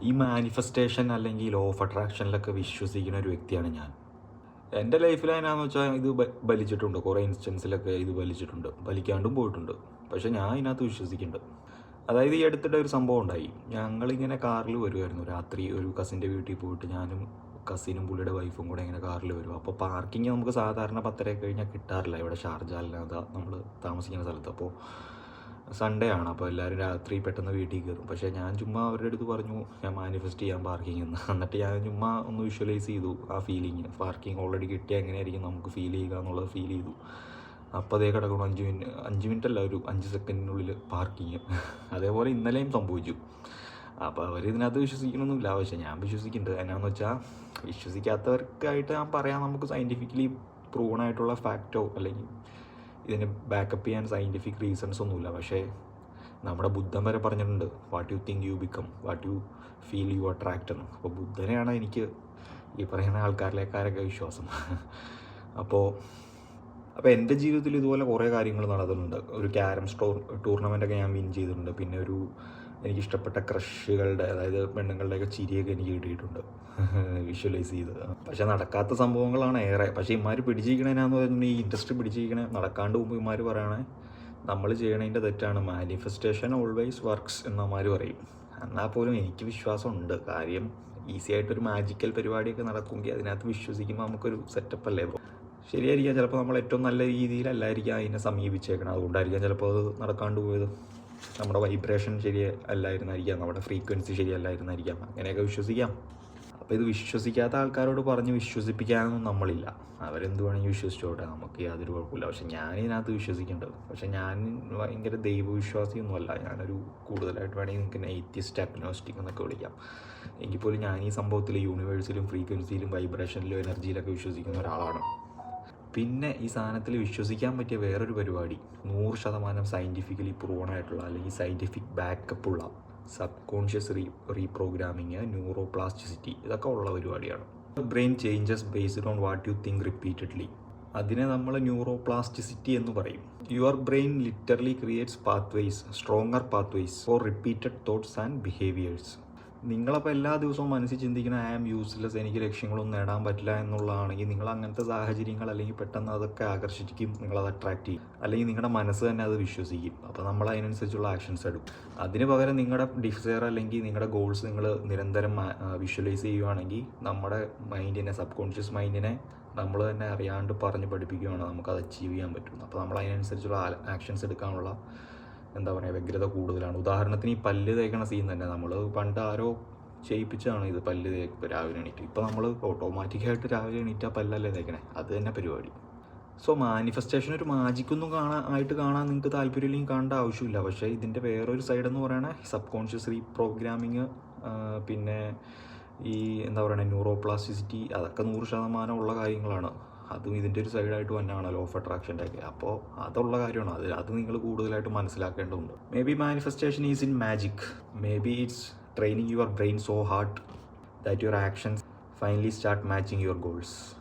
ഈ മാനിഫെസ്റ്റേഷൻ അല്ലെങ്കിൽ law of അട്രാക്ഷനിലൊക്കെ വിശ്വസിക്കുന്ന ഒരു വ്യക്തിയാണ് ഞാൻ. എൻ്റെ ലൈഫിൽ അതിനാന്ന് വെച്ചാൽ ഇത് ബലിച്ചിട്ടുണ്ട്. കുറേ ഇൻസ്റ്റൻസിലൊക്കെ ഇത് ബലിച്ചിട്ടുണ്ട്, ബലിക്കാണ്ടും പോയിട്ടുണ്ട്. പക്ഷേ ഞാൻ ഇതിനകത്ത് വിശ്വസിക്കുന്നുണ്ട്. അതായത് ഈ അടുത്തിടെ ഒരു സംഭവം ഉണ്ടായി. ഞങ്ങളിങ്ങനെ കാറിൽ വരുമായിരുന്നു രാത്രി, ഒരു കസിൻ്റെ വീട്ടിൽ പോയിട്ട് ഞാനും കസിനും പുള്ളിയുടെ വൈഫും കൂടെ ഇങ്ങനെ കാറിൽ വരും. അപ്പോൾ പാർക്കിംഗ് നമുക്ക് സാധാരണ 10:30 കഴിഞ്ഞാൽ കിട്ടാറില്ല ഇവിടെ ഷാർജയിലല്ലാതെ നമ്മൾ താമസിക്കുന്ന സ്ഥലത്ത്. അപ്പോൾ സൺഡേ ആണ്, അപ്പോൾ എല്ലാവരും രാത്രി പെട്ടെന്ന് വീട്ടിൽ കയറും. പക്ഷേ ഞാൻ ചുമ്മാ അവരുടെ അടുത്ത് പറഞ്ഞു ഞാൻ മാനിഫെസ്റ്റ് ചെയ്യാൻ പാർക്കിംഗ് എന്ന്. എന്നിട്ട് ഞാൻ ചുമ്മാ ഒന്ന് വിഷ്വലൈസ് ചെയ്തു ആ ഫീലിംഗ്. പാർക്കിംഗ് ഓൾറെഡി കിട്ടിയാൽ എങ്ങനെയായിരിക്കും നമുക്ക് ഫീൽ ചെയ്യുക എന്നുള്ളത് ഫീൽ ചെയ്തു. അപ്പോൾ അതേ കിടക്കണം 5 മിനിറ്റ് അല്ല, ഒരു 5 സെക്കൻഡിനുള്ളിൽ പാർക്കിങ്. അതേപോലെ ഇന്നലെയും സംഭവിച്ചു. അപ്പോൾ അവർ ഇതിനകത്ത് വിശ്വസിക്കണമെന്നില്ല, പക്ഷേ ഞാൻ വിശ്വസിക്കുന്നുണ്ട്. എന്നാന്ന് വെച്ചാൽ വിശ്വസിക്കാത്തവർക്കായിട്ട് ഞാൻ പറയാം, നമുക്ക് സയൻറ്റിഫിക്കലി പ്രൂവൺ ആയിട്ടുള്ള ഫാക്റ്റോ അല്ലെങ്കിൽ ഇതിനെ ബാക്കപ്പ് ചെയ്യാൻ സയൻറ്റിഫിക് റീസൺസ് ഒന്നുമില്ല. പക്ഷേ നമ്മുടെ ബുദ്ധൻ വരെ പറഞ്ഞിട്ടുണ്ട്, what you think you become, what you feel you attract എന്ന്. അപ്പോൾ ബുദ്ധനെയാണ് എനിക്ക് ഈ പറയുന്ന ആൾക്കാരിലേക്കാരൊക്കെ വിശ്വാസം. അപ്പോൾ എൻ്റെ ജീവിതത്തിൽ ഇതുപോലെ കുറേ കാര്യങ്ങൾ നടന്നിട്ടുണ്ട്. ഒരു ക്യാരം ടൂർണമെൻറ്റൊക്കെ ഞാൻ വിൻ ചെയ്തിട്ടുണ്ട്. പിന്നെ എനിക്കിഷ്ടപ്പെട്ട ക്രഷുകളുടെ, അതായത് പെണ്ണുങ്ങളുടെയൊക്കെ ചിരിയൊക്കെ എനിക്ക് കിട്ടിയിട്ടുണ്ട് വിഷ്വലൈസ് ചെയ്ത്. പക്ഷെ നടക്കാത്ത സംഭവങ്ങളാണ് ഏറെ. പക്ഷേ ഇമാർ പിടിച്ചിരിക്കണേനാന്ന് പറഞ്ഞാൽ, ഈ ഇൻഡസ്ട്രി പിടിച്ചിരിക്കണേ നടക്കാണ്ട് പോകുമ്പോൾ ഇമാർ പറയണേ നമ്മൾ ചെയ്യണതിൻ്റെ തെറ്റാണ്, മാനിഫെസ്റ്റേഷൻ ഓൾവേസ് വർക്ക്സ് എന്നമാർ പറയും. എന്നാൽ പോലും എനിക്ക് വിശ്വാസമുണ്ട്. കാര്യം ഈസി ആയിട്ടൊരു മാജിക്കൽ പരിപാടിയൊക്കെ നടക്കുമെങ്കിൽ അതിനകത്ത് വിശ്വസിക്കുമ്പോൾ നമുക്കൊരു സെറ്റപ്പ് അല്ലേ. ശരിയായിരിക്കാം, ചിലപ്പോൾ നമ്മൾ ഏറ്റവും നല്ല രീതിയിലല്ലായിരിക്കാം അതിനെ സമീപിച്ചേക്കണം. അതുകൊണ്ടായിരിക്കാം ചിലപ്പോൾ അത് നടക്കാണ്ട് പോയത്. നമ്മുടെ വൈബ്രേഷൻ അല്ലായിരുന്നായിരിക്കാം, നമ്മുടെ ഫ്രീക്വൻസി ശരിയല്ലായിരുന്നായിരിക്കാം. അങ്ങനെയൊക്കെ വിശ്വസിക്കാം. അപ്പോൾ ഇത് വിശ്വസിക്കാത്ത ആൾക്കാരോട് പറഞ്ഞ് വിശ്വസിപ്പിക്കാനൊന്നും നമ്മളില്ല. അവരെന്ത് വേണമെങ്കിൽ വിശ്വസിച്ചോട്ടെ, നമുക്ക് യാതൊരു കുഴപ്പമില്ല. പക്ഷെ ഞാനിതിനകത്ത് വിശ്വസിക്കേണ്ടത്. പക്ഷെ ഞാൻ ഭയങ്കര ദൈവവിശ്വാസിയൊന്നുമല്ല. ഞാനൊരു കൂടുതലായിട്ട് വേണമെങ്കിൽ നിങ്ങൾക്ക് എയ്ത്തിസ്റ്റ് അഗ്നോസ്റ്റിക് എന്നൊക്കെ വിളിക്കാം. എങ്കിൽ പോലും ഞാൻ ഈ സംഭവത്തിൽ യൂണിവേഴ്സിലും ഫ്രീക്വൻസിയിലും വൈബ്രേഷനിലും എനർജിയിലൊക്കെ വിശ്വസിക്കുന്ന ഒരാളാണ്. പിന്നെ ഈ സാധനത്തിൽ വിശ്വസിക്കാൻ പറ്റിയ വേറൊരു പരിപാടി, 100% സയൻറ്റിഫിക്കലി പ്രൂവൺ ആയിട്ടുള്ള അല്ലെങ്കിൽ സയൻറ്റിഫിക് ബാക്കപ്പുള്ള സബ് കോൺഷ്യസ് റീപ്രോഗ്രാമിങ്, ന്യൂറോപ്ലാസ്റ്റിസിറ്റി, ഇതൊക്കെ ഉള്ള പരിപാടിയാണ്. Brain changes based on what you think repeatedly. അതിനെ നമ്മൾ ന്യൂറോപ്ലാസ്റ്റിസിറ്റി എന്ന് പറയും. Your brain literally creates pathways, stronger pathways for repeated thoughts and behaviours. നിങ്ങളപ്പോൾ എല്ലാ ദിവസവും മനസ്സിൽ ചിന്തിക്കുന്ന ഐ ആം യൂസ്ലെസ്, എനിക്ക് ലക്ഷ്യങ്ങളൊന്നും നേടാൻ പറ്റില്ല എന്നുള്ളതാണെങ്കിൽ നിങ്ങൾ അങ്ങനത്തെ സാഹചര്യങ്ങൾ അല്ലെങ്കിൽ പെട്ടെന്ന് അതൊക്കെ ആകർഷിക്കും, നിങ്ങളത് അട്രാക്റ്റ് ചെയ്യും. അല്ലെങ്കിൽ നിങ്ങളുടെ മനസ്സ് തന്നെ അത് വിശ്വസിക്കും. അപ്പോൾ നമ്മൾ അതിനനുസരിച്ചുള്ള ആക്ഷൻസ് എടുക്കും. അതിന് പകരം നിങ്ങളുടെ ഡിസയർ അല്ലെങ്കിൽ നിങ്ങളുടെ ഗോൾസ് നിങ്ങൾ നിരന്തരം വിഷ്വലൈസ് ചെയ്യുകയാണെങ്കിൽ നമ്മുടെ മൈൻഡിനെ, സബ് കോൺഷ്യസ് മൈൻഡിനെ നമ്മൾ തന്നെ അറിയാണ്ട് പറഞ്ഞ് പഠിപ്പിക്കുകയാണ് നമുക്കത് അച്ചീവ് ചെയ്യാൻ പറ്റും. അപ്പോൾ നമ്മൾ അതിനനുസരിച്ചുള്ള ആക്ഷൻസ് എടുക്കാനുള്ള വ്യഗ്രത കൂടുതലാണ്. ഉദാഹരണത്തിന് ഈ പല്ല് തേക്കണ സീൻ തന്നെ നമ്മൾ പണ്ട് ആരോ ചെയ്യിപ്പിച്ചാണ് ഇത്, പല്ല് തേക്ക് രാവിലെ എണീറ്റ്. ഇപ്പോൾ നമ്മൾ ഓട്ടോമാറ്റിക്കായിട്ട് രാവിലെ എണീറ്റാൽ പല്ലല്ലേ തേക്കണേ, അത് തന്നെ പരിപാടി. സോ മാനിഫെസ്റ്റേഷൻ ഒരു മാജിക്കൊന്നും കാണാൻ നിങ്ങൾക്ക് താല്പര്യമില്ലെങ്കിൽ കാണേണ്ട ആവശ്യമില്ല. പക്ഷേ ഇതിൻ്റെ വേറൊരു സൈഡ് എന്ന് പറയണേ സബ് കോൺഷ്യസ് റീപ്രോഗ്രാമിങ്, പിന്നെ ഈ ന്യൂറോപ്ലാസ്റ്റിസിറ്റി, അതൊക്കെ 100% ഉള്ള കാര്യങ്ങളാണ്. അതും ഇതിൻ്റെ ഒരു സൈഡായിട്ട് തന്നെയാണ് ലോ ഓഫ് അട്രാക്ഷൻ്റെ ഒക്കെ. അപ്പോൾ അതുള്ള കാര്യമാണ്. അത് നിങ്ങൾ കൂടുതലായിട്ട് മനസ്സിലാക്കേണ്ടതുണ്ട്. May be manifestation is in magic, may be it's training your brain so hard that your actions finally start matching your goals.